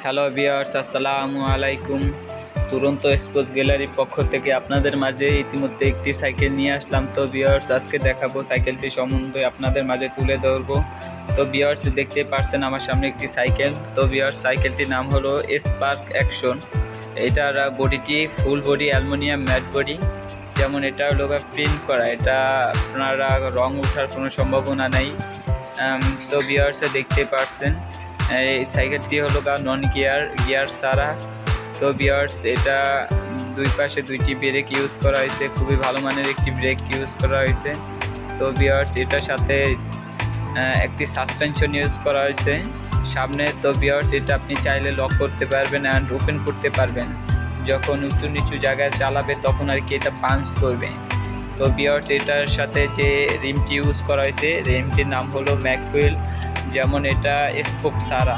Hello viewers, আসসালামু আলাইকুম। দুরন্ত স্পোর্টস গ্যালারির পক্ষ থেকে আপনাদের মাঝে ইতিমধ্যে একটি সাইকেল নিয়ে আসলাম। তো ভিউয়ার্স, আজকে দেখাবো সাইকেলটি সম্বন্ধে আপনাদের মাঝে তুলে ধরবো। তো ভিউয়ার্স, দেখতে পাচ্ছেন আমার সামনে একটি সাইকেল। তো ভিউয়ার্স, সাইকেলটির নাম হলো স্পার্ক অ্যাকশন। এটার বডিটি full body aluminium matte body, যেমন এটা হলো প্রিন্ট করা, এটা আপনারা রং ওঠার কোনো সম্ভাবনা নেই। তো ভিউয়ার্স, দেখতে পাচ্ছেন এই সাইকেলটি হলো নন গিয়ার ছাড়া। তো ভিউয়ার্স, এটা দুই পাশে দুইটি ব্রেক ইউজ করা হয়েছে, খুবই ভালো মানের একটি ব্রেক ইউজ করা হয়েছে। তো ভিউয়ার্স, এটার সাথে একটি সাসপেনশন ইউজ করা হয়েছে সামনে। তো ভিউয়ার্স, এটা আপনি চাইলে লক করতে পারবেন অ্যান্ড ওপেন করতে পারবেন। যখন উঁচু নিচু জায়গায় চালাবে তখন আর কি এটা পাঞ্চ করবে। তো ভিউয়ার্স, এটার সাথে যে রিমটি ইউজ করা হয়েছে, রিমটির নাম হলো ম্যাকফুয়েল, যেমন এটা স্পোক ছাড়া।